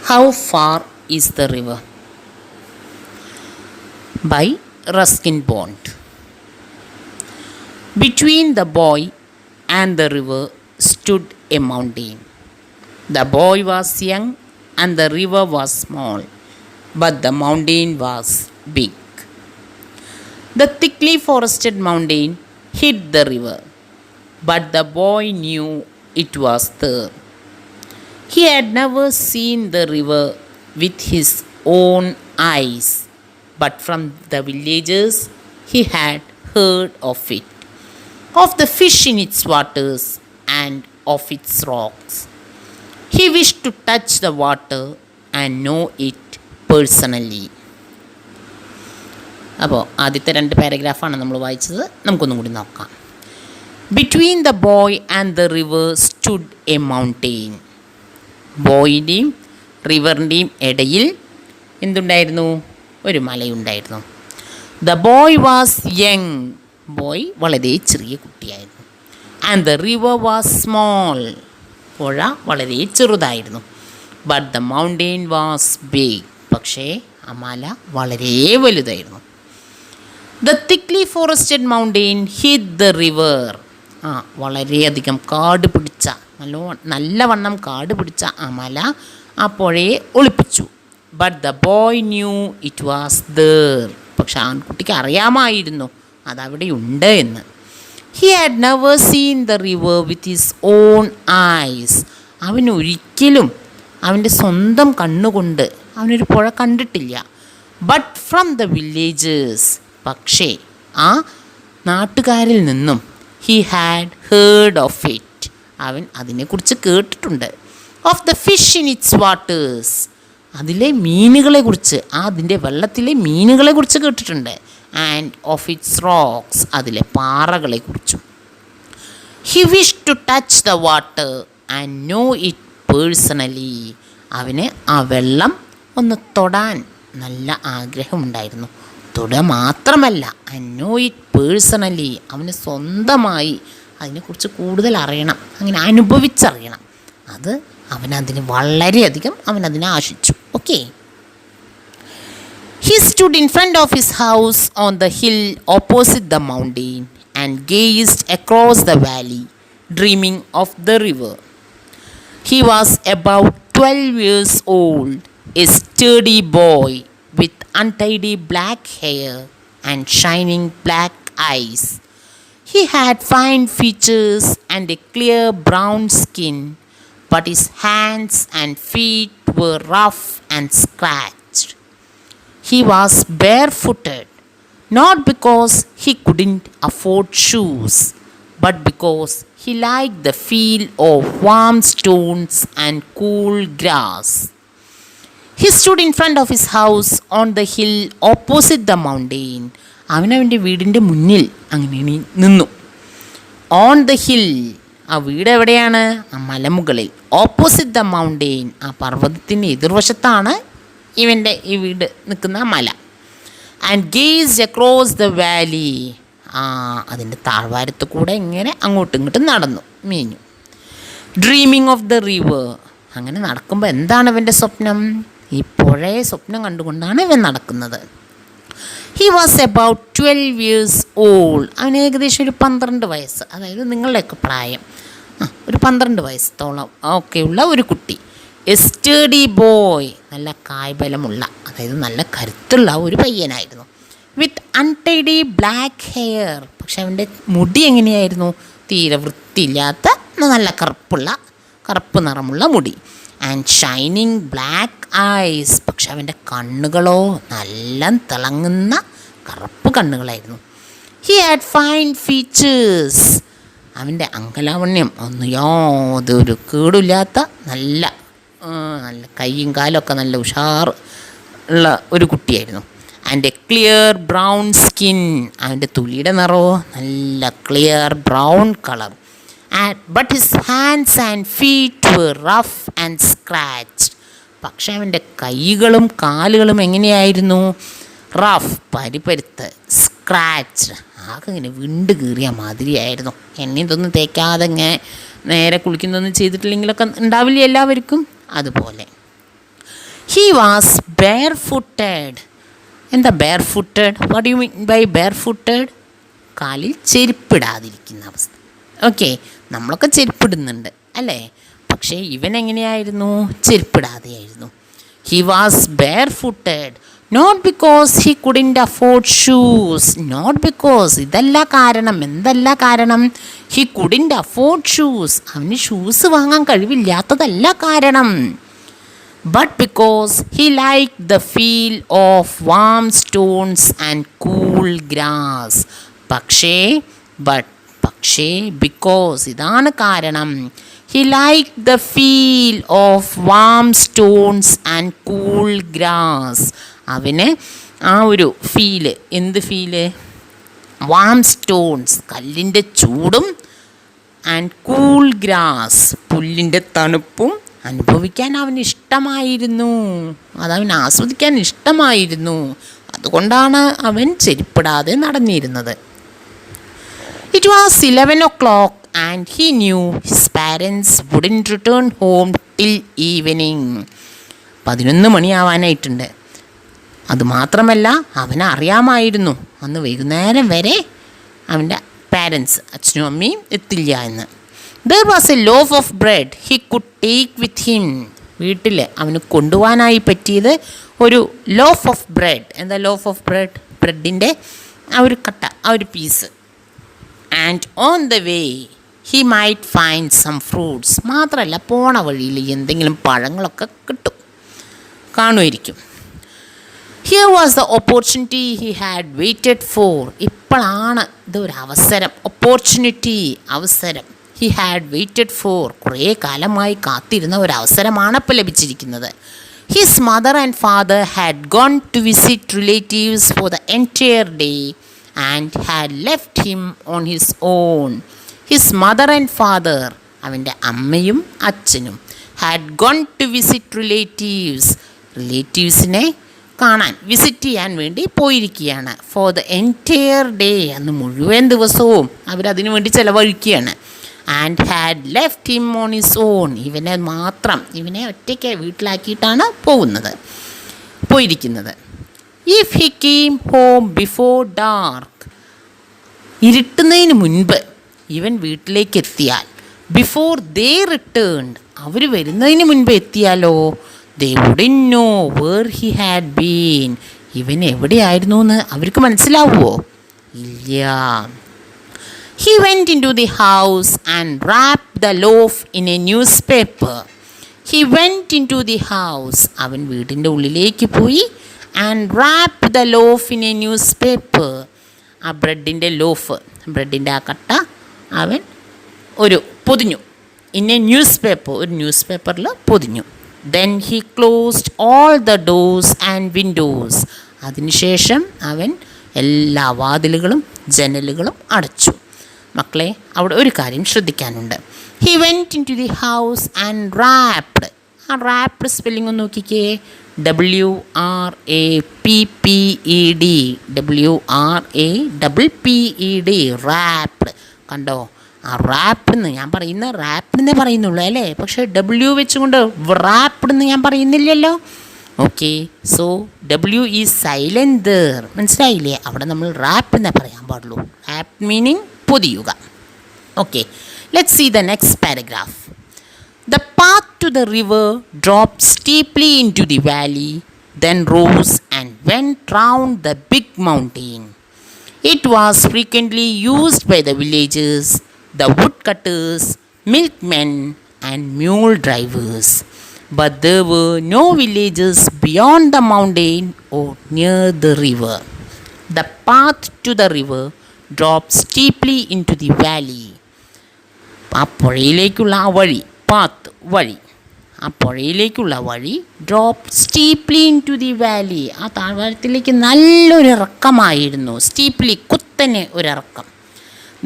How far is the river? By Ruskin Bond. Between the boy and the river stood a mountain. The boy was young and the river was small, but the mountain was big. The thickly forested mountain hid the river, but the boy knew it was there. He had never seen the river with his own eyes, but from the villagers he had heard of it, of the fish in its waters and of its rocks. He wished to touch the water and know it personally. അപ്പോൾ ആദ്യത്തെ 2 പാരഗ്രാഫാണ് നമ്മൾ വായിച്ചത്. നമുക്കൊന്നും കൂടി നോക്കാം. Between the boy and the river stood a mountain. ബോയിൻ്റെയും റിവറിൻ്റെയും ഇടയിൽ എന്തുണ്ടായിരുന്നു? ഒരു മലയുണ്ടായിരുന്നു. The boy was young. ബോയ് വളരെ ചെറിയ കുട്ടിയായിരുന്നു. And the river was small. പുഴ വളരെ ചെറുതായിരുന്നു. But the mountain was big. പക്ഷേ ആ മല വളരെ വലുതായിരുന്നു. The thickly forested mountain hid the river. വളരെയധികം കാട് പിടിച്ച നല്ലവണ്ണം കാട് പിടിച്ച ആ മല ആ പുഴയെ ഒളിപ്പിച്ചു. But the boy knew it was there. പക്ഷെ ആൺകുട്ടിക്ക് അറിയാമായിരുന്നു അതവിടെ ഉണ്ട് എന്ന്. He had never seen the river with his own eyes. അവനൊരിക്കലും അവൻ്റെ സ്വന്തം കണ്ണുകൊണ്ട് അവനൊരു പുഴ കണ്ടിട്ടില്ല. But from the villagers. പക്ഷേ ആ നാട്ടുകാരിൽ നിന്നും he had heard of it. അവൻ അതിനെക്കുറിച്ച് കേട്ടിട്ടുണ്ട്. Of the fish in its waters. അതിലെ മീനുകളെക്കുറിച്ച്, അതിൻ്റെ വെള്ളത്തിലെ മീനുകളെക്കുറിച്ച് കേട്ടിട്ടുണ്ട്. And of its rocks. അതിലെ പാറകളെക്കുറിച്ചും. He wish to touch the water and know it personally. അവന് ആ വെള്ളം ഒന്ന് തൊടാൻ നല്ല ആഗ്രഹമുണ്ടായിരുന്നു. തൊടുക മാത്രമല്ല, ആൻഡ് നോ ഇറ്റ് പേഴ്സണലി. അവന് സ്വന്തമായി അതിനെക്കുറിച്ച് കൂടുതൽ അറിയണം, അങ്ങനെ അനുഭവിച്ചറിയണം. അത് അവനതിന് വളരെയധികം അവനതിനെ ആശിച്ചു. Okay. He stood in front of his house on the hill opposite the mountain and gazed across the valley, dreaming of the river. He was about 12 years old, a sturdy boy with untidy black hair and shining black eyes. He had fine features and a clear brown skin, but his hands and feet were rough and scratched. He was barefooted, not because he couldn't afford shoes, but because he liked the feel of warm stones and cool grass. He stood in front of his house on the hill opposite the mountain. അവനവൻ്റെ വീടിൻ്റെ മുന്നിൽ അങ്ങനെ നിന്നു. On the hill. ആ വീട് എവിടെയാണ്? ആ മലമുകളിൽ. Opposite the mountain. ആ പർവ്വതത്തിൻ്റെ എതിർവശത്താണ് ഇവൻ്റെ ഈ വീട് നിൽക്കുന്ന മല. And gazed across the valley. അതിൻ്റെ താഴ്വാരത്ത് കൂടെ ഇങ്ങനെ അങ്ങോട്ടും ഇങ്ങോട്ടും നടന്നു മീഞ്ഞു. Dreaming of the river. അങ്ങനെ നടക്കുമ്പോൾ എന്താണ് ഇവൻ്റെ സ്വപ്നം? ഈ പുഴയെ സ്വപ്നം കണ്ടുകൊണ്ടാണ് ഇവൻ നടക്കുന്നത്. He was about 12 years old. അവന് ഏകദേശം ഒരു 12 വയസ്സ്, അതായത് നിങ്ങളുടെയൊക്കെ പ്രായം, ഒരു 12 വയസ്സോളം ഒക്കെയുള്ള ഒരു കുട്ടി. A study boy. നല്ല കായ്ബലമുള്ള, അതായത് നല്ല കരുത്തുള്ള ഒരു പയ്യനായിരുന്നു. വിത്ത് അൺടൈഡി ബ്ലാക്ക് ഹെയർ. പക്ഷെ അവൻ്റെ മുടി എങ്ങനെയായിരുന്നു? തീരെ വൃത്തിയില്ലാത്ത നല്ല കറുപ്പ് നിറമുള്ള മുടി. And shining black eyes. പക്ഷെ അവൻ്റെ കണ്ണുകളോ നല്ല തിളങ്ങുന്ന കറുപ്പ് കണ്ണുകളായിരുന്നു. He had fine features. അവൻ്റെ അങ്കലാവണ്യം ഒന്നും യാതൊരു കേടില്ലാത്ത നല്ല കൈയും കാലൊക്കെ നല്ല ഉഷാർ ഉള്ള ഒരു കുട്ടിയായിരുന്നു. And A clear brown skin. അവൻ്റെ തൊലിയുടെ നിറവോ നല്ല clear brown colour. But his hands and feet were rough and scratched. പക്ഷെ അവൻ്റെ കൈകളും കാലുകളും എങ്ങനെയായിരുന്നു? റഫ്, പരിപരുത്ത്, സ്ക്രാച്ച്, ആകെ ഇങ്ങനെ വിണ്ട് കീറിയ മാതിരിയായിരുന്നു. എണ്ണ ഇതൊന്നും തേക്കാതെ ഇങ്ങനെ നേരെ കുളിക്കുന്നൊന്നും ചെയ്തിട്ടില്ലെങ്കിലൊക്കെ ഉണ്ടാവില്ല എല്ലാവർക്കും അതുപോലെ. He was barefooted. എന്താ barefooted? What do you mean by barefooted? കാലിൽ ചെരുപ്പിടാതിരിക്കുന്ന അവസ്ഥ. ഓക്കെ, നമ്മളൊക്കെ ചെരുപ്പിടുന്നുണ്ട് അല്ലേ? പക്ഷേ ഇവൻ എങ്ങനെയായിരുന്നു? ചെരുപ്പിടാതെയായിരുന്നു. He was barefooted. Not because he couldn't afford shoes. Not because, ഇതല്ല കാരണം. എന്തല്ല കാരണം? He couldn't afford shoes. അവന് ഷൂസ് വാങ്ങാൻ കഴിവില്ലാത്തതല്ല കാരണം. But because he like the feel of warm stones and cool grass. പക്ഷേ ബിക്കോസ്, ഇതാണ് കാരണം. He like the feel of warm stones and cool grass. അവന് ആ ഒരു ഫീല്, എന്ത് ഫീല്? വാം സ്റ്റോൺസ്, കല്ലിൻ്റെ ചൂടും, ആൻഡ് കൂൾ ഗ്രാസ്, പുല്ലിൻ്റെ തണുപ്പും അനുഭവിക്കാൻ അവന് ഇഷ്ടമായിരുന്നു. അതവൻ ആസ്വദിക്കാൻ ഇഷ്ടമായിരുന്നു. അതുകൊണ്ടാണ് അവൻ ചെരുപ്പിടാതെ നടന്നിരുന്നത്. It was 11 o'clock and he knew his parents wouldn't return home till evening. 11 മണിയാവാനായിട്ടുണ്ട്. അതുമാത്രമല്ല, അവനറിയാമായിരുന്നു അന്ന് വൈകുന്നേരം വരെ അവൻ്റെ പാരൻസ്, അച്ഛനും അമ്മയും എത്തില്ല എന്ന്. There was a loaf of bread he could take with him. വീട്ടിൽ അവന് കൊണ്ടുപോകാനായി പറ്റിയത് ഒരു ലോഫ് ഓഫ് ബ്രെഡ്. എന്താ ലോഫ് ഓഫ് ബ്രെഡ്? ബ്രെഡിൻ്റെ ആ ഒരു കട്ട, ആ ഒരു piece. And on the way he might find some fruits. മാത്രമല്ല, പോണ വഴിയിൽ എന്തെങ്കിലും പഴങ്ങളൊക്കെ കാണുമായിരിക്കും. Here was the opportunity he had waited for. ഇപ്പോഴാണ് ഇതൊരു അവസരം, ഓപ്പർച്യൂണിറ്റി, അവസരം. ഹി ഹാഡ് വെയിറ്റഡ് ഫോർ, കുറേ കാലമായി കാത്തിരുന്ന ഒരു അവസരമാണ് ഇപ്പോൾ ലഭിച്ചിരിക്കുന്നത്. His mother and father had gone to visit relatives for the entire day and had left him on his own. His mother and father, അവൻ്റെ അമ്മയും അച്ഛനും, had gone to visit relatives, റിലേറ്റീവ്സിനെ കാണാൻ, വിസിറ്റ് ചെയ്യാൻ വേണ്ടി പോയിരിക്കുകയാണ്. ഫോർ ദ എൻറ്റയർ ഡേ, അന്ന് മുഴുവൻ ദിവസവും അവരതിനു വേണ്ടി ചിലവഴിക്കുകയാണ്. And had left him on his own, ഇവനെ ഒറ്റയ്ക്ക് വീട്ടിലാക്കിയിട്ടാണ് പോയിരിക്കുന്നത്. If he came home before dark, ഇരുട്ടുന്നതിന് മുൻപ് ഇവൻ വീട്ടിലേക്ക് എത്തിയാൽ, ബിഫോർ ദേ റിട്ടേൺഡ്, അവർ വരുന്നതിന് മുൻപ് എത്തിയാലോ, they wouldn't know where he had been, ഇവൻ എവിടെയായിരുന്നു എന്ന് അവർക്ക് മനസ്സിലാവുമോ? ഇല്ല. He went into the house and wrapped the loaf in a newspaper. He went into the house, അവൻ വീടിൻ്റെ ഉള്ളിലേക്ക് പോയി. and wrap the loaf in a newspaper. ആ ബ്രെഡിൻ്റെ ലോഫ്, ബ്രെഡിൻ്റെ ആ കട്ട അവൻ പൊതിഞ്ഞു. in a newspaper, ഒരു ന്യൂസ് പേപ്പറിൽ പൊതിഞ്ഞു. then he closed all the doors and windows. അതിനുശേഷം അവൻ എല്ലാ വാതിലുകളും ജനലുകളും അടച്ചു. മക്കളെ, അവിടെ ഒരു കാര്യം ശ്രദ്ധിക്കാനുണ്ട്. he went into the house and wrapped. ആ റാപ്ഡ് സ്പെല്ലിംഗ് ഒന്ന് നോക്കിക്കേ. WRAPPED, WRAPPED, wrapped. കണ്ടോ? ആ റാപ്ഡ് ഞാൻ പറയുന്ന റാപ്ഡ് പറയുന്നുള്ളൂ അല്ലേ? പക്ഷേ W വെച്ചുകൊണ്ട് റാപ്ഡ് ഞാൻ പറയുന്നില്ലല്ലോ. Okay, so W is silent there. മനസ്സിലായില്ലേ? അവിടെ നമ്മൾ റാപ്പ് എന്നേ പറയാൻ പാടുള്ളൂ. റാപ്പ് മീനിങ് പൊതിയുക. Okay, let's see the next paragraph. The path to the river dropped steeply into the valley, then rose and went round the big mountain. It was frequently used by the villagers, the woodcutters, milkmen, and mule drivers. But there were no villages beyond the mountain or near the river. The path to the river dropped steeply into the valley. ആ പുഴയിലേക്കുള്ള ആ വഴി, path വഴി, ആ പുഴയിലേക്കുള്ള വഴി drop steeply into the valley. ആ താഴ്വാരത്തിലേക്ക് നല്ലൊരു ഇറക്കമായിരുന്നു. സ്റ്റീപ്ലി, കുത്തനെ ഒരിറക്കം.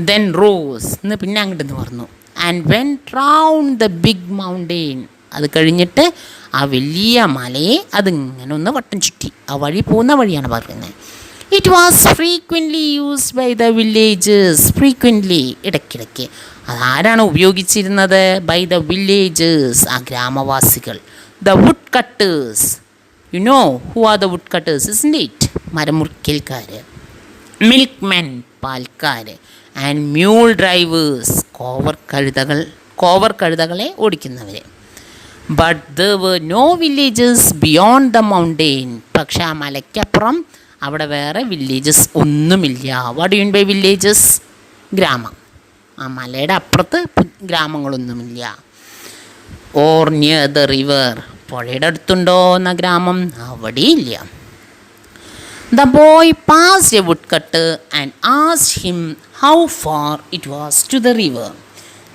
ദെൻ റോസ്, പിന്നെ അങ്ങോട്ട് പറഞ്ഞു. And went round the big mountain. അത് കഴിഞ്ഞിട്ട് ആ വലിയ മലയെ അതിങ്ങനെ ഒന്ന് വട്ടം ചുറ്റി. ആ വഴി പോകുന്ന വഴിയാണ് പറയുന്നത്. It was frequently used by the villagers. Frequently, ഇടയ്ക്കിടയ്ക്ക്. അതാരാണ് ഉപയോഗിച്ചിരുന്നത്? ബൈ ദ വില്ലേജേഴ്സ്, ആ ഗ്രാമവാസികൾ. The woodcutters, You know who are the woodcutters, isn't it? മരം മുറിക്കൽക്കാർ, മിൽക്ക്മെൻ പാൽക്കാർ, ആൻഡ് മ്യൂൾ ഡ്രൈവേഴ്സ് കോവർ കഴുതകളെ ഓടിക്കുന്നവർ. But there were no villages beyond the mountain. പക്ഷെ ആ മലയ്ക്കപ്പുറം അവിടെ വേറെ വില്ലേജസ് ഒന്നുമില്ല. What you mean by villages? ഗ്രാമം. ആ മലയുടെ അപ്പുറത്ത് ഗ്രാമങ്ങളൊന്നുമില്ല. ഓർ നിയർ ദ റിവർ, പുഴയുടെ അടുത്തുണ്ടോ എന്ന ഗ്രാമം? അവിടെയില്ല. The boy passed a wood cutter and asked him how far it was to the river.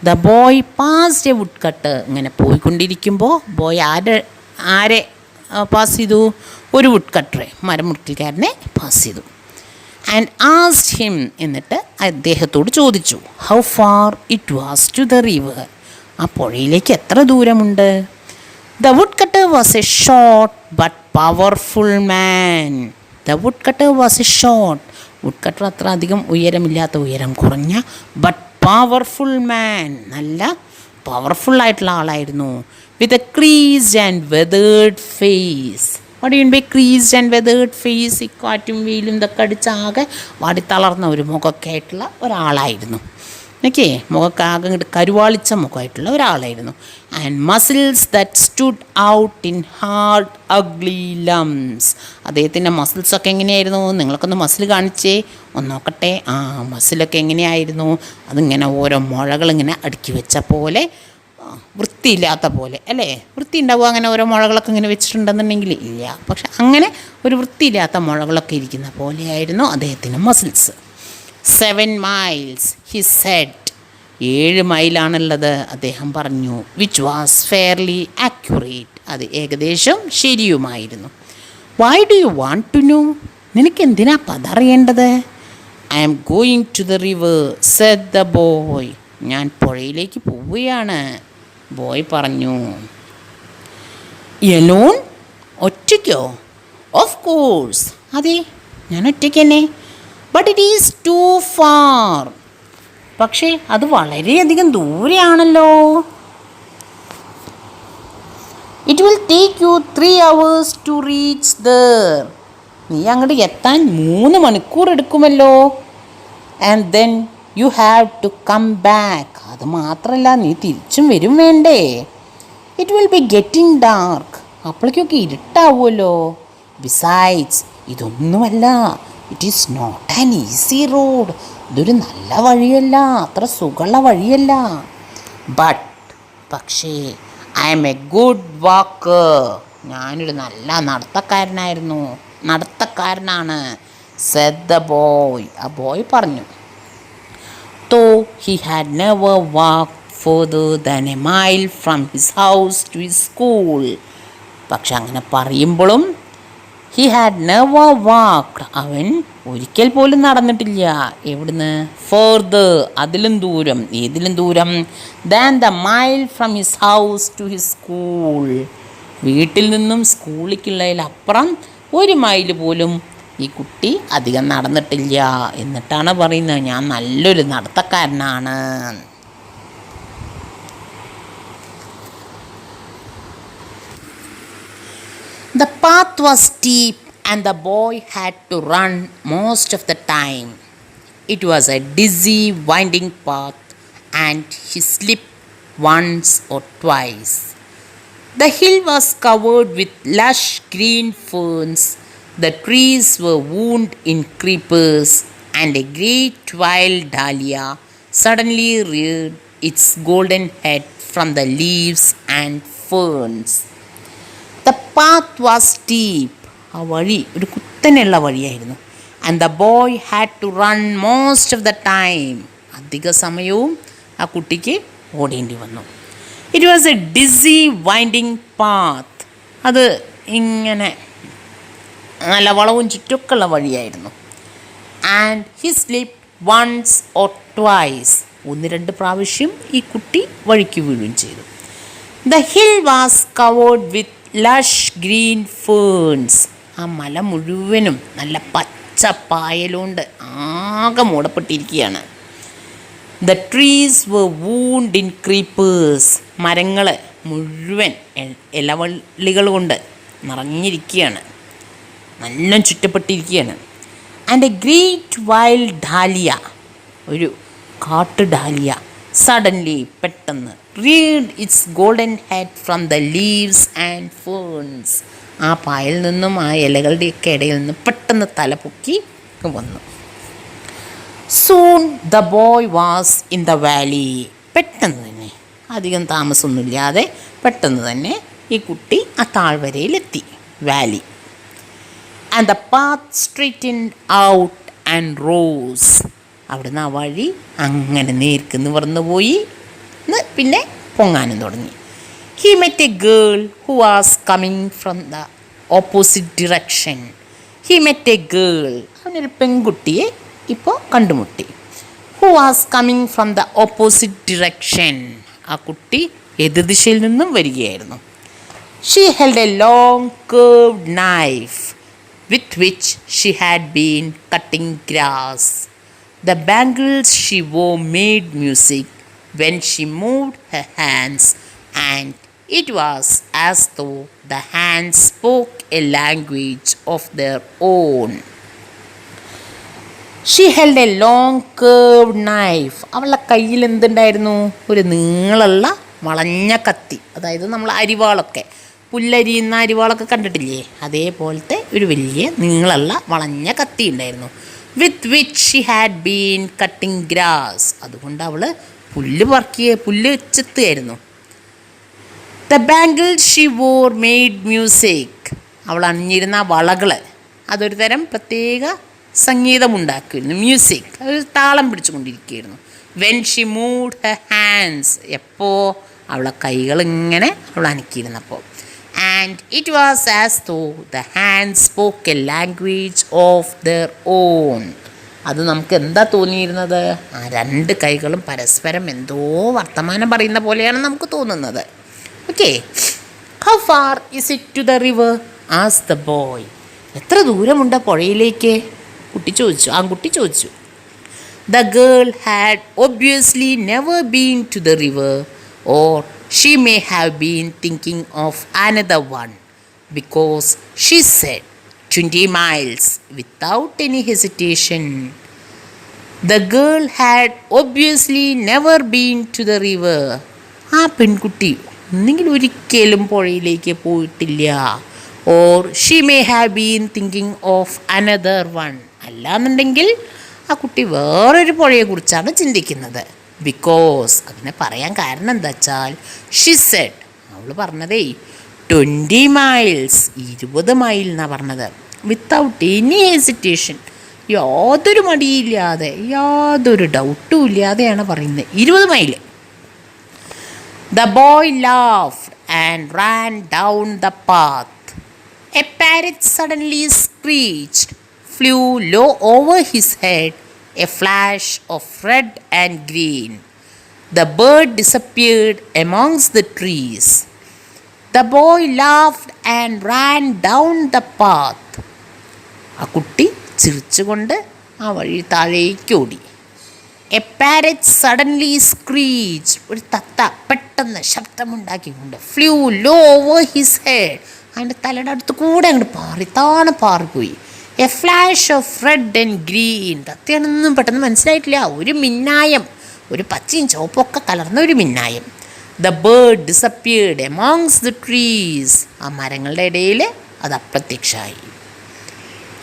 The boy passed a wood cutter. ഇങ്ങനെ പോയിക്കൊണ്ടിരിക്കുമ്പോൾ ബോയ് ആരെ പാസ് ചെയ്തു? ഒരു വുഡ് കട്ടറെ, മരം മുറിക്കൽക്കാരനെ പാസ് ചെയ്തു. ആൻഡ് ആസ്ക്ഡ് ഹിം, എന്നിട്ട് അദ്ദേഹത്തോട് ചോദിച്ചു, how far it was to the river, ആ പുഴയിലേക്ക് എത്ര ദൂരമുണ്ട്? The wood cutter was a short but powerful man. The wood cutter was a short, wood cutter അത്ര അധികം ഉയരമില്ലാത്ത, ഉയരം കുറഞ്ഞ, ബട്ട് പവർഫുൾ മാൻ, നല്ല പവർഫുള്ളായിട്ടുള്ള ആളായിരുന്നു. With a creased and weathered face. What you mean by creased and weathered face? ഈ കാറ്റും വെയിലും ഇതൊക്കെ അടിച്ചാകെ വാടിത്തളർന്ന ഒരു മുഖമൊക്കെ ആയിട്ടുള്ള ഒരാളായിരുന്നു. ഓക്കെ, മുഖക്കാകെ ഇങ്ങോട്ട് കരുവാളിച്ച മുഖമായിട്ടുള്ള ഒരാളായിരുന്നു. And muscles that stood out in hard ugly lumps. അദ്ദേഹത്തിൻ്റെ മസിൽസൊക്കെ എങ്ങനെയായിരുന്നു? നിങ്ങൾക്കൊന്ന് മസിൽ കാണിച്ചേ, ഒന്ന് നോക്കട്ടെ. ആ മസിലൊക്കെ എങ്ങനെയായിരുന്നു? അതിങ്ങനെ ഓരോ മുഴകളിങ്ങനെ അടുക്കി വെച്ച പോലെ, വൃത്തിയില്ലാത്ത പോലെ അല്ലേ? വൃത്തി ഉണ്ടാവുക അങ്ങനെ ഓരോ മുഴകളൊക്കെ ഇങ്ങനെ വെച്ചിട്ടുണ്ടെന്നുണ്ടെങ്കിൽ? ഇല്ല. പക്ഷെ അങ്ങനെ ഒരു വൃത്തിയില്ലാത്ത മുഴകളൊക്കെ ഇരിക്കുന്ന പോലെയായിരുന്നു അദ്ദേഹത്തിൻ്റെ മസിൽസ്. 7 miles, he said. 7 മൈലാണുള്ളത് അദ്ദേഹം പറഞ്ഞു. വിച്ച് വാസ് ഫെയർലി ആക്യുറേറ്റ്, അത് ഏകദേശം ശരിയുമായിരുന്നു. Why do you want to know, നിനക്ക് എന്തിനാ അതറിയേണ്ടത്? I am going to the river said the boy. ഞാൻ പുഴയിലേക്ക് പോവുകയാണ്, ബോയ് പറഞ്ഞു. എലോൺ, ഒറ്റയ്ക്കോ? ഓഫ് കോഴ്സ്, അതെ ഞാൻ ഒറ്റയ്ക്ക് തന്നെ. But it is too far, പക്ഷേ അത് വളരെയധികം ദൂരെയാണല്ലോ. It will take you 3 hours to reach there. നീ അങ്ങോട്ട് എത്താൻ 3 മണിക്കൂർ എടുക്കുമല്ലോ. And then you have to come back. അത് മാത്രമല്ല, നീ തിരിച്ചും വരും വേണ്ടേ. It will be getting dark, അപ്പോഴേക്കൊക്കെ ഇരുട്ടാവുമല്ലോ. ബിസൈഡ്സ്, ഇതൊന്നുമല്ല, it is not an easy road, ഇതൊരു നല്ല വഴിയല്ല, അത്ര സുഖമുള്ള വഴിയല്ല. ബട്ട്, പക്ഷേ I am a good walker, ഞാനൊരു നല്ല നടത്തക്കാരനാണ്. സെഡ് ദ ബോയ്, ആ ബോയ് പറഞ്ഞു. Though he had never walked further than a mile from his house to his school. പക്ഷെ അങ്ങനെ പറയുമ്പോഴും he had never walked, അവൻ ഒരിക്കൽ പോലും നടന്നിട്ടില്ല. എവിടുന്ന്? further, അതിലും ദൂരം. ഏതിലും ദൂരം? than the mile from his house to his school. വീട്ടിൽ നിന്നും സ്കൂളിലേക്കുള്ളതിലപ്പുറം 1 മൈൽ പോലും ഈ കുട്ടി അധികം നടന്നിട്ടില്ല. എന്നിട്ടാണ് പറയുന്നത്, ഞാൻ നല്ലൊരു നടത്തക്കാരനാണ്. The path was steep and the boy had to run most of the time. It was a dizzy, winding path and he slipped once or twice. The hill was covered with lush green ferns. The trees were wound in creepers, and a great wild dahlia suddenly reared its golden head from the leaves and ferns. The path was steep. ആ വഴി ഒരു കുത്തനെയുള്ള വഴിയായിരുന്നു. And the boy had to run most of the time. അധിക സമയവും ആ കുട്ടിക്ക് ഓടേണ്ടി വന്നു. It was a dizzy, winding path. അത് ഇങ്ങനെ നല്ല വളവും ചുറ്റൊക്കെയുള്ള വഴിയായിരുന്നു. And he slipped once or twice, 1-2 പ്രാവശ്യം ഈ കുട്ടി വഴിക്ക് വീഴുകയും ചെയ്തു. The hill was covered with lush green ferns. ആ മല മുഴുവനും നല്ല പച്ച പായലുകൊണ്ട് ആകെ മൂടപ്പെട്ടിരിക്കുകയാണ്. The trees were wound in creepers. മരങ്ങൾ മുഴുവൻ ഇലവള്ളികൾ കൊണ്ട് നിറഞ്ഞിരിക്കുകയാണ്, നല്ല ചുറ്റപ്പെട്ടിരിക്കുകയാണ്. And a great wild dahlia, ഒരു കാട്ടു ഡാലിയ, സഡൻലി പെട്ടെന്ന് reared its golden head from the leaves and ferns, ആ പായൽ നിന്നും ആ ഇലകളുടെയൊക്കെ ഇടയിൽ നിന്ന് പെട്ടെന്ന് തലപൊക്കി വന്നു. Soon the boy was in the valley, പെട്ടെന്ന് തന്നെ, അധികം താമസമൊന്നുമില്ലാതെ പെട്ടെന്ന് തന്നെ ഈ കുട്ടി ആ താഴ്വരയിലെത്തി, valley. And the path straightened out and rose, അവിടുന്ന് ആ വഴി അങ്ങനെ നേർക്ക് നിവർന്നു പോയി, പിന്നെ പൊങ്ങാനും തുടങ്ങി. He met A girl who was coming from the opposite direction. He met A girl, അവനൊരു പെൺകുട്ടിയെ ഇപ്പോൾ കണ്ടുമുട്ടി. Who was coming from the opposite direction, ആ കുട്ടി എതിർദിശയിൽ നിന്നും വരികയായിരുന്നു. She held A long curved knife with which she had been cutting grass. The bangles she wore made music when she moved her hands, and it was as though the hands spoke a language of their own. She held a long curved knife. അവളുടെ കയ്യിൽ എന്തുണ്ടായിരുന്നു? ഒരു നീളമുള്ള വളഞ്ഞ കത്തി, അതായത് നമ്മൾ അരിവാളൊക്കെ, പുല്ലരിയുന്ന അരിവാളൊക്കെ കണ്ടിട്ടില്ലേ, അതേപോലത്തെ ഒരു വലിയ നീളമുള്ള വളഞ്ഞ കത്തി ഉണ്ടായിരുന്നു. With which she had been cutting grass, അതുകൊണ്ട് അവൾ പുല്ല് ചെത്തുകയായിരുന്നു. The bangle she wore made music, അവൾ അണിഞ്ഞിരുന്ന വളകൾ അതൊരു തരം പ്രത്യേക സംഗീതമുണ്ടാക്കുമായിരുന്നു, മ്യൂസിക്, ഒരു താളം പിടിച്ചുകൊണ്ടിരിക്കുകയായിരുന്നു. When she moved her hands, എപ്പോൾ അവളെ കൈകൾ ഇങ്ങനെ അവൾ അനക്കിയിരുന്നപ്പോൾ. And it was as though the hands spoke a language of their own. അത് നമുക്ക് എന്താ തോന്നിയിരുന്നത്? ആ രണ്ട് കൈകളും പരസ്പരം എന്തോ വർത്തമാനം പറയുന്ന പോലെയാണ് നമുക്ക് തോന്നുന്നത്. Okay, how far is it to the river asked the boy. എത്ര ദൂരമുണ്ട് പുഴയിലേക്ക്? ആൺകുട്ടി ചോദിച്ചു. The girl had obviously never been to the river, or she may have been thinking of another one, because she said 20 miles without any hesitation. The girl had obviously never been to the river. ആ പെൺകുട്ടി ഒന്നെങ്കിൽ ഒരിക്കലും പുഴയിലേക്ക് പോയിട്ടില്ല. or she may have been thinking of another one, അല്ലാന്നുണ്ടെങ്കിൽ ആ കുട്ടി വേറൊരു പുഴയെക്കുറിച്ചാണ് ചിന്തിക്കുന്നത്. ബിക്കോസ്, അതിനെ പറയാൻ കാരണം എന്താ വെച്ചാൽ, ഷി സെഡ്, അവൾ പറഞ്ഞതേ 20 miles, 20 മൈൽ എന്നാണ് പറഞ്ഞത്. വിത്തൗട്ട് എനി ഹെസിറ്റേഷൻ, യാതൊരു മടിയില്ലാതെ, യാതൊരു ഡൗട്ടും ഇല്ലാതെയാണ് പറയുന്നത് 20 mile. The boy laughed and ran down the path. A parrot suddenly screeched, flew low over his head, a flash of red and green. The bird disappeared amongst the trees. The boy laughed and ran down the path. ആ കുട്ടി ചിരിച്ചുകൊണ്ട് ആ വഴി താഴേക്ക് ഓടി. A parrot suddenly screech, ഒരു തത്ത പെട്ടെന്ന് ശബ്ദമുണ്ടാക്കിക്കൊണ്ട്, flew low over his head, അതിൻ്റെ തലയുടെ അടുത്ത് കൂടെ അങ്ങോട്ട് പാറിപ്പോയി. A flash of red and green, തത്തയാണെന്നും പെട്ടെന്ന് മനസ്സിലായിട്ടില്ല, ഒരു മിന്നായം, ഒരു പച്ചയും ചുവപ്പൊക്കെ കലർന്ന ഒരു മിന്നായം. The bird disappeared amongst the trees, ആ മരങ്ങളുടെ ഇടയിൽ അത് അപ്രത്യക്ഷമായി.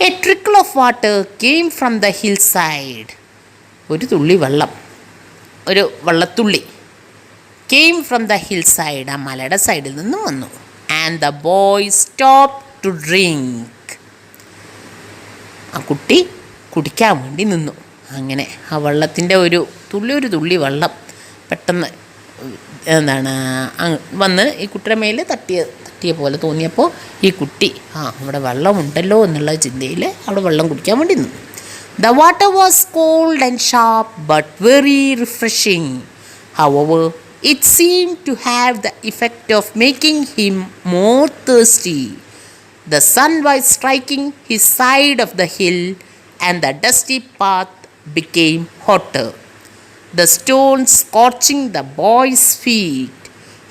A trickle of water came from the hill side, ഒരു തുള്ളി വെള്ളം, ഒരു വെള്ളത്തുള്ളി, came from the hill side, ആ മലയുടെ സൈഡിൽ നിന്നും വന്നു. And the boy stop two drink, ആ കുട്ടി കുടിക്കാൻ വേണ്ടി നിന്നു. അങ്ങനെ ആ വെള്ളത്തിൻ്റെ ഒരു തുള്ളി വെള്ളം പെട്ടെന്ന് വന്ന് ഈ കുട്ടിയുടെ മേൽ തട്ടിയ പോലെ തോന്നിയപ്പോൾ ഈ കുട്ടി അവിടെ വെള്ളമുണ്ടല്ലോ എന്നുള്ള ചിന്തയിൽ അവിടെ വെള്ളം കുടിക്കാൻ വേണ്ടി നിന്നു. The water was cold and sharp but very refreshing. However it seemed to have the effect of making him more thirsty. The sun was striking his side of the hill, and the dusty path became hotter, the stones scorching the boy's feet.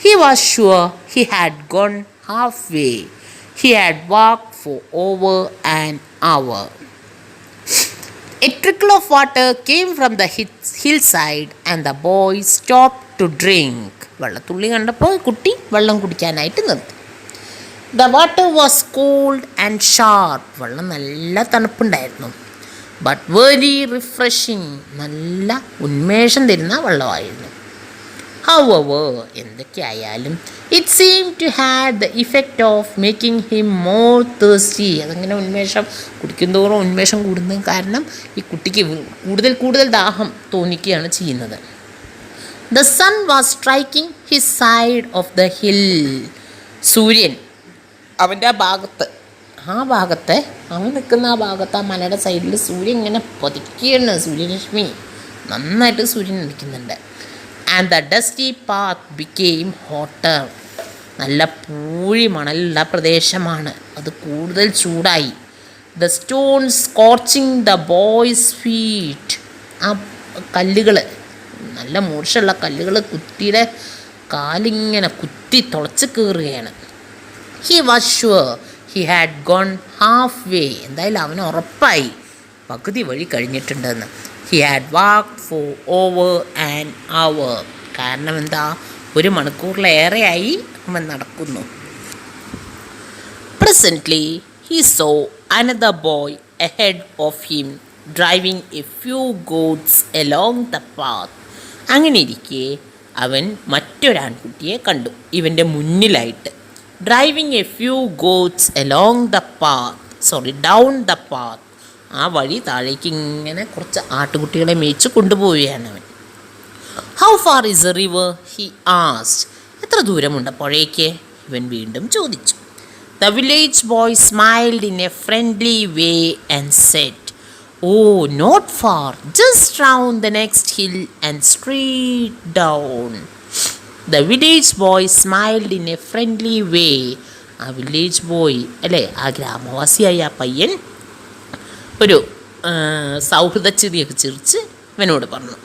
He was sure he had gone halfway. He had walked for over an hour. A trickle of water came from the hillside and the boy stopped to drink. വെള്ളത്തുള്ളി കണ്ടപ്പോൾ കുട്ടി വെള്ളം കുടിക്കാനായിട്ട് നിർത്തി. The water was cold and sharp. വെള്ളം നല്ല തണുപ്പുണ്ടായിരുന്നു. But very refreshing. നല്ല ഉന്മേഷം തരുന്ന വെള്ളമായിരുന്നു. However, എന്തൊക്കെയായാലും it seemed to have the effect of making him more thirsty. അതങ്ങനെ ഉന്മേഷം കുടിക്കുന്തോറും ഉന്മേഷം കൂടുന്നത് കാരണം ഈ കുട്ടിക്ക് കൂടുതൽ ദാഹം തോന്നിക്കുകയാണ് ചെയ്യുന്നത്. The sun was striking his side of the hill. സൂര്യൻ അവൻ്റെ അവൻ നിൽക്കുന്ന ആ ഭാഗത്ത് ആ മലയുടെ സൈഡിൽ സൂര്യൻ ഇങ്ങനെ പതിക്കുകയാണ്. സൂര്യരശ്മി നന്നായിട്ട് സൂര്യൻ നിൽക്കുന്നുണ്ട്. And the dusty path became hotter. നല്ല പൂഴി മണലുള്ള പ്രദേശമാണ്, അത് കൂടുതൽ ചൂടായി. The stones scorching the boy's feet. ആ കല്ലുകൾ, നല്ല മൂർച്ചയുള്ള കല്ലുകൾ കുട്ടിയുടെ കാലിങ്ങനെ കുത്തി തുളച്ച് കയറുകയാണ്. He was sure he had gone halfway. എന്തായാലും അവന് ഉറപ്പായി പകുതി വഴി കഴിഞ്ഞിട്ടുണ്ടെന്ന്. He had walked for over an hour. കാരണം എന്താ, 1 മണിക്കൂറിലേറെയായി അവൻ നടക്കുന്നു. Presently he saw another boy ahead of him driving a few goats along the path. അങ്ങനെ ഇരിക്കെ അവൻ മറ്റൊരാൺകുട്ടിയെ കണ്ടു ഇവൻ്റെ മുന്നിലായിട്ട്. Driving a few goats along the path down the path. ആ വഴി താഴേക്ക് ഇങ്ങനെ കുറച്ച് ആട്ടുകുട്ടികളെ മേയിച്ച് കൊണ്ടുപോവുകയാണ് അവൻ. How far is a river he asked. എത്ര ദൂരമുണ്ട് പുഴയ്ക്ക്, ഇവൻ വീണ്ടും ചോദിച്ചു. The village boy smiled in a friendly way and said, "Oh, not far, just round the next hill and straight down." The village boy smiled in a friendly way. ആ village boy അല്ലേ, ആ ഗ്രാമവാസിയായ ആ പയ്യൻ ഒരു സൗഹൃദച്ചിരിയൊക്കെ ചിരിച്ച് ഇവനോട് പറഞ്ഞു,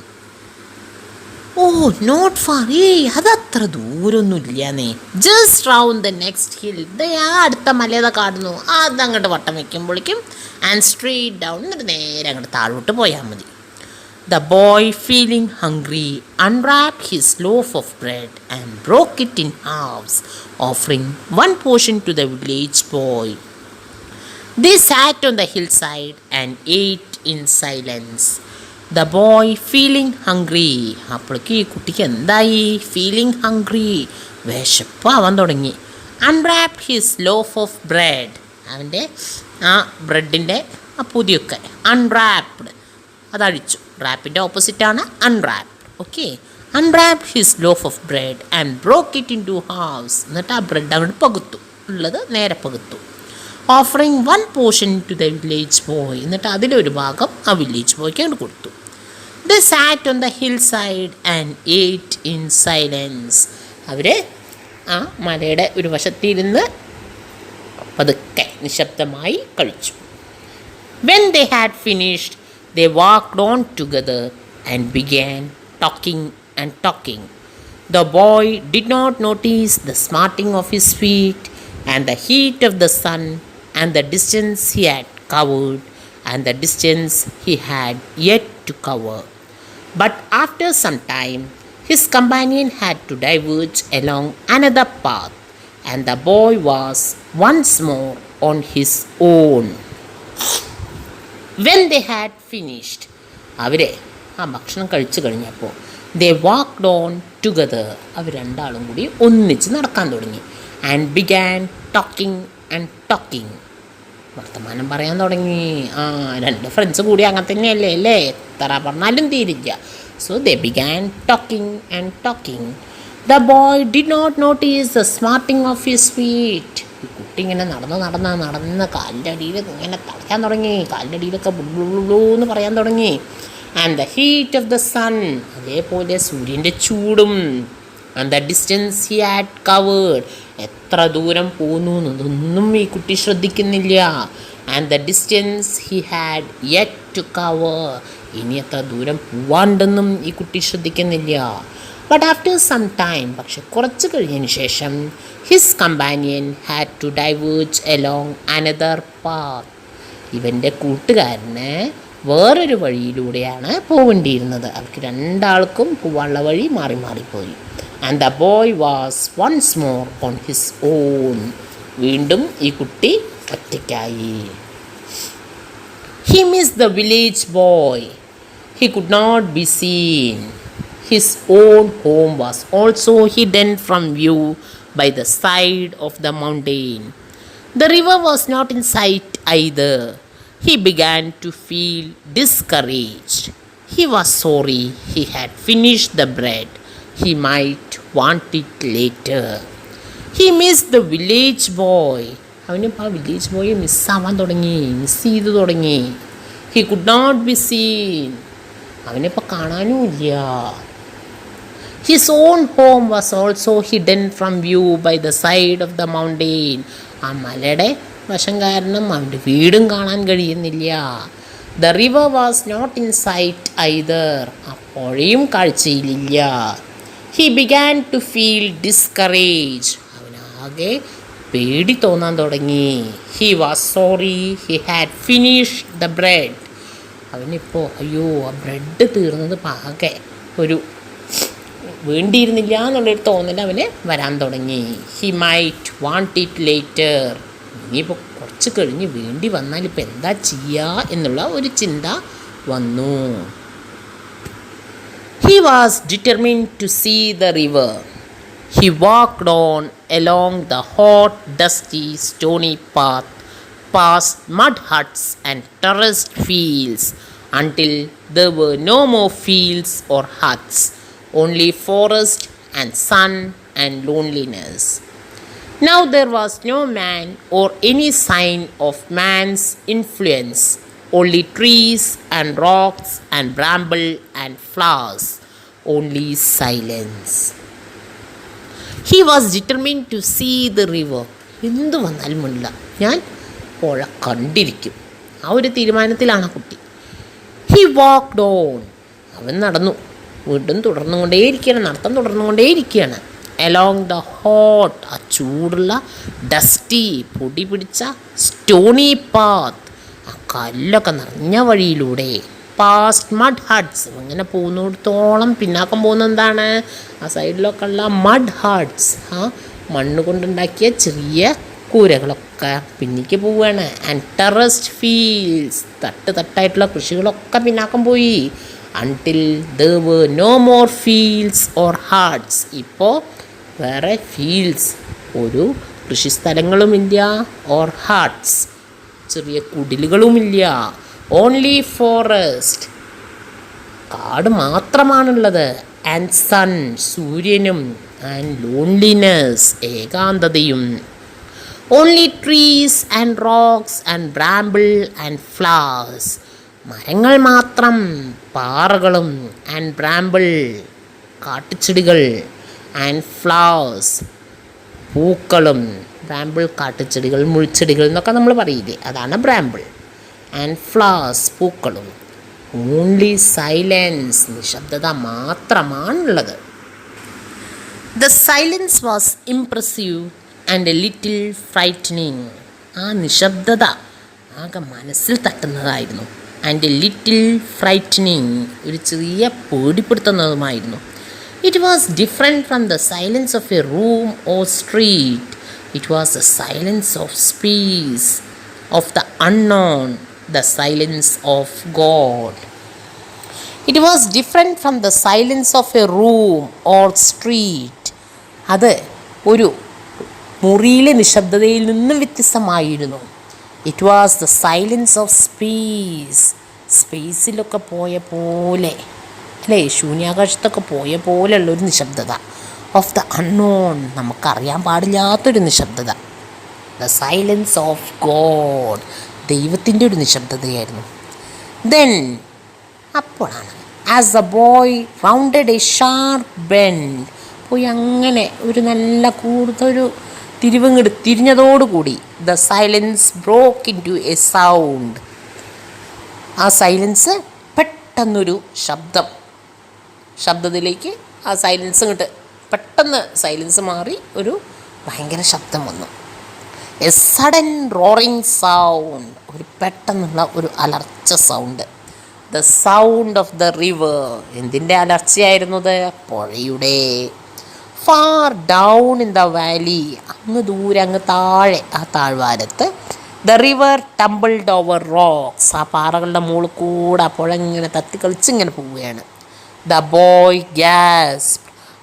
"ഓ, not far, അതത്ര ദൂരമൊന്നുമില്ലാന്നേ. Just round the next hill, ആ അടുത്ത മലയത കാണുന്നു, അതങ്ങോട്ട് വട്ടം വയ്ക്കുമ്പോഴേക്കും ആൻഡ് സ്ട്രെയിറ്റ് ഡൗൺ, എന്നിട്ട് നേരെ അങ്ങോട്ട് താഴോട്ട് പോയാൽ മതി." The boy, feeling hungry, unwrapped his loaf of bread and broke it in halves, offering one portion to the village boy. They sat on the hillside and ate in silence. The boy, feeling hungry, അപ്പോഴേക്ക് ഈ കുട്ടിക്ക് എന്തായി? Feeling hungry, വിശപ്പ് ആവാൻ തുടങ്ങി. Unwrapped his loaf of bread, അവൻ്റെ ആ ബ്രെഡിൻ്റെ ആ പൊതിയൊക്കെ അൺറാപ്ഡ്, അതഴിച്ചു. റാപ്പിൻ്റെ ഓപ്പോസിറ്റാണ് unwrap. Okay, unwrapped his loaf of bread and broke it in two halves. എന്നിട്ട് ആ ബ്രെഡ് അങ്ങോട്ട് പകുത്തു, ഉള്ളത് നേരെ പകുത്തു. Offering 1 portion to the village boy, എന്നിട്ട് അതിലൊരു ഭാഗം ആ വില്ലേജ് ബോയ്ക്ക് അങ്ങോട്ട് കൊടുത്തു. The sat on the hill side and ate in silence. അവർ ആ മലയുടെ ഒരു വശത്തിരുന്ന് പതുക്കെ നിശബ്ദമായി കഴിച്ചു. When they had finished, they walked on together and began talking and talking. The boy did not notice the smarting of his feet and the heat of the sun and the distance he had covered and the distance he had yet to cover. But after some time, his companion had to diverge along another path and the boy was once more on his own. When they had finished, അവരെ ആ ഭക്ഷണം കഴിച്ചു കഴിഞ്ഞപ്പോൾ they walked on together, അവർ രണ്ടാളും കൂടി ഒന്നിച്ച് നടക്കാൻ തുടങ്ങി. and began talking and talking, വർത്തമാനം പറയാൻ തുടങ്ങി. രണ്ട് ഫ്രണ്ട്സ് കൂടി അങ്ങനെ തന്നെയല്ലേ അല്ലേ, എത്ര പറഞ്ഞാലും തീരില്ല. so they began talking and talking. The boy did not notice the smarting of his feet. കുട്ടി ഇങ്ങനെ നടന്ന് കാലിൻ്റെ അടിയിൽ ഇങ്ങനെ തളയ്ക്കാൻ തുടങ്ങി. കാലിൻ്റെ അടിയിലൊക്കെ ബുള്ളു എന്ന് പറയാൻ തുടങ്ങി. And the heat of the sun, അതേപോലെ സൂര്യൻ്റെ ചൂടും. And the distance he had covered, എത്ര ദൂരം പോന്നു എന്നതൊന്നും ഈ കുട്ടി ശ്രദ്ധിക്കുന്നില്ല. And the distance he had yet to cover, ഇനി എത്ര ദൂരം പോവാണ്ടെന്നും ഈ കുട്ടി ശ്രദ്ധിക്കുന്നില്ല. ബട്ട് ആഫ്റ്റർ സം ടൈം, പക്ഷെ കുറച്ച് കഴിഞ്ഞതിന് ശേഷം, his companion had to diverge along another path. ഇവൻ്റെ കൂട്ടുകാരന് വേറൊരു വഴിയിലൂടെയാണ് പോകേണ്ടിയിരുന്നത്. അവർക്ക് രണ്ടാൾക്കും പോവാനുള്ള വഴി മാറി മാറിപ്പോയി. And the boy was once more on his own. വീണ്ടും ഈ കുട്ടി ഒറ്റയ്ക്കായി. He missed the village boy. He could not be seen. His own home was also hidden from view by the side of the mountain. The river was not in sight either. He began to feel discouraged. He was sorry he had finished the bread. He might want it later. He missed the village boy. അവനിപ്പോൾ ആ village ബോയെ മിസ്സാവാൻ തുടങ്ങി, miss ചെയ്ത് തുടങ്ങി. He could not be seen. അവനിപ്പോൾ കാണാനും ഇല്ല. His own home was also hidden from view by the side of the mountain. ആ മലയുടെ വശം കാരണം അവൻ്റെ വീടും കാണാൻ കഴിയുന്നില്ല. The river was not in sight either. ആ പുഴയും കാഴ്ചയിലില്ല. He began to feel discourage. അവനാകെ പേടി തോന്നാൻ തുടങ്ങി. He was sorry he had finished the bread. അവനിപ്പോൾ അയ്യോ ആ ബ്രെഡ് തീർന്നത് പാകെ ഒരു വേണ്ടിയിരുന്നില്ല എന്നുള്ളൊരു തോന്നൽ അവന് വരാൻ തുടങ്ങി. He might want it later. ഇനിയിപ്പോൾ കുറച്ച് കഴിഞ്ഞ് വേണ്ടി വന്നാൽ ഇപ്പം എന്താ ചെയ്യുക എന്നുള്ള ഒരു ചിന്ത വന്നു. He was determined to see the river. He walked on along the hot, dusty, stony path, past mud huts and terraced fields, until there were no more fields or huts, only forest and sun and loneliness. Now there was no man or any sign of man's influence, only trees and rocks and bramble and flowers, only silence. He was determined to see the river. എന്തു വന്നാലും മുന്നില്ല, ഞാൻ പുഴ കണ്ടിരിക്കും. ആ ഒരു തീരുമാനത്തിലാണ് കുട്ടി. He walked on. അവൻ നടന്നു, വീണ്ടും നടത്തം തുടർന്നുകൊണ്ടേയിരിക്കുകയാണ്. അലോങ് ദ ഹോട്ട്, ആ ചൂടുള്ള ഡസ്റ്റി പൊടി പിടിച്ച സ്റ്റോണി പാത്ത്, ആ കല്ലൊക്കെ നിറഞ്ഞ വഴിയിലൂടെ. പാസ്റ്റ് മഡ് ഹട്ട്സ്, അങ്ങനെ പോകുന്നിടത്തോളം പിന്നാക്കം പോകുന്ന എന്താണ്, ആ സൈഡിലൊക്കെ ഉള്ള മഡ് ഹട്ട്സ്, ആ മണ്ണ് കൊണ്ടുണ്ടാക്കിയ ചെറിയ കൂരകളൊക്കെ പിന്നിക്ക് പോവുകയാണ്. ആൻഡ് ടെറസ്ഡ് ഫീൽഡ്സ്, തട്ടായിട്ടുള്ള കൃഷികളൊക്കെ പിന്നാക്കം പോയി. Until there were no more fields or huts. ഇപ്പോൾ വേറെ ഫീൽഡ്സ്, ഒരു കൃഷിസ്ഥലങ്ങളുമില്ല, ഓർ ഹട്ട്സ്, ചെറിയ കുടിലുകളുമില്ല. ഓൺലി ഫോറസ്റ്റ്, കാട് മാത്രമാണുള്ളത്. ആൻഡ് സൺ, സൂര്യനും. ആൻഡ് ലോൺലിനെസ്, ഏകാന്തതയും. Only trees and rocks and bramble and flowers, മരങ്ങൾ മാത്രം, പാറകളും. ആൻഡ് ബ്രാമ്പിൾ, കാട്ടുചെടികൾ. ആൻഡ് ഫ്ലവേഴ്സ്, പൂക്കളും. ബ്രാമ്പിൾ കാട്ടുചെടികൾ, മുൾച്ചെടികൾ എന്നൊക്കെ നമ്മൾ പറയില്ലേ, അതാണ് ബ്രാമ്പിൾ. ആൻഡ് ഫ്ലവേഴ്സ്, പൂക്കളും. ഓൺലി സൈലൻസ്, നിശബ്ദത മാത്രമാണുള്ളത്. The silence was impressive and a little frightening. ആ നിശബ്ദത ആകെ മനസ്സിൽ തട്ടുന്നതായിരുന്നു. ആൻഡ് എ ലിറ്റിൽ ഫ്രൈറ്റനിങ്, ഒരു ചെറിയ പേടിപ്പെടുത്തുന്നതുമായിരുന്നു. It was different from the silence of A room or street. It was the silence of space, of the unknown, the silence of God. It was different from the silence of a room or street. അത് ഒരു മുറിയിലെ നിശബ്ദതയിൽ നിന്നും വ്യത്യസ്തമായിരുന്നു. It was the silence of space, സ്പേസിലൊക്കെ പോയ പോലെ അല്ലേ, ശൂന്യാകാശത്തൊക്കെ പോയ പോലെയുള്ളൊരു നിശബ്ദത. ഓഫ് ദ അൺനോൺ, നമുക്കറിയാൻ പാടില്ലാത്തൊരു നിശബ്ദത. ദ സൈലൻസ് ഓഫ് ഗോഡ്, ദൈവത്തിൻ്റെ ഒരു നിശബ്ദതയായിരുന്നു. ദെൻ, അപ്പോഴാണ്, as the boy rounded a sharp bend, പോയി അങ്ങനെ ഒരു നല്ല കൂടുതലൊരു തിരിവങ്ങട് തിരിഞ്ഞതോടുകൂടി, the silence broke into a sound. ആ സൈലൻസ് പെട്ടെന്നൊരു ശബ്ദത്തിലേക്ക് ആ സൈലൻസ് ഇങ്ങോട്ട് പെട്ടെന്ന് സൈലൻസ് മാറി ഒരു ഭയങ്കര ശബ്ദം വന്നു. എ സഡൻ റോറിങ് സൗണ്ട്, ഒരു പെട്ടെന്നുള്ള ഒരു അലർച്ച sound. The sound of the river, എന്തിൻ്റെ അലർച്ചയായിരുന്നത്? പുഴയുടെ. Far down in the valley, അങ്ങ് ദൂരെ, അങ്ങ് താഴെ, ആ താഴ്വാരത്ത്. The river tumbled over rocks, ആ പാറകളുടെ മുകളിൽ കൂടെ ആ പുഴ ഇങ്ങനെ തത്തിക്കളിച്ചിങ്ങനെ പോവുകയാണ്. ദ ബോയ് ഗ്യാസ്,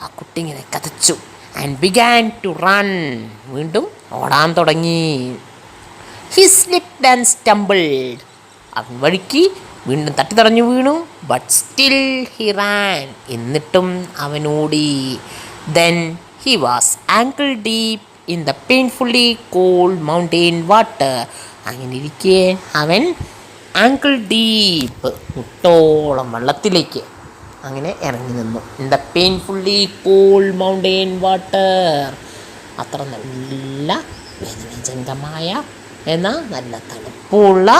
ആ കുട്ടി ഇങ്ങനെ കതച്ചു. ആൻഡ് ബിഗാൻ ടു റൺ, വീണ്ടും ഓടാൻ തുടങ്ങി. ഹി സ്ലിപ്ഡ് ആൻഡ് സ്റ്റംബിൾഡ്, അവൻ വഴുക്കി വീണ്ടും തട്ടിത്തടഞ്ഞു വീണു. ബട്ട് സ്റ്റിൽ ഹി റാൻ, എന്നിട്ടും അവൻ ഓടി. Then he was ankle deep in the painfully cold mountain water. അങ്ങനെ ഇരിക്കെ അവൻ ആങ്കിൾ ഡീപ്പ്, മുട്ടോളം വെള്ളത്തിലേക്ക് അങ്ങനെ ഇറങ്ങി നിന്നു. In the painfully cold mountain water, അത്ര നല്ല വേദനാജനകമായ എന്നാൽ നല്ല തണുപ്പുള്ള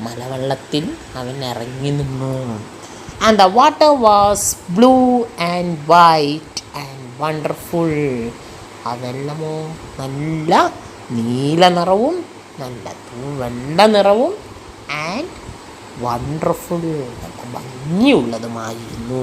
മലവെള്ളത്തിൽ അവൻ ഇറങ്ങി നിന്നു. And the water was blue and white and wonderful, ആ വെള്ളമോ നല്ല നീല നിറവും നല്ല വെള്ള നിറവും ആൻഡ് വണ്ടർഫുൾ, നല്ല ഭംഗിയുള്ളതുമായിരുന്നു.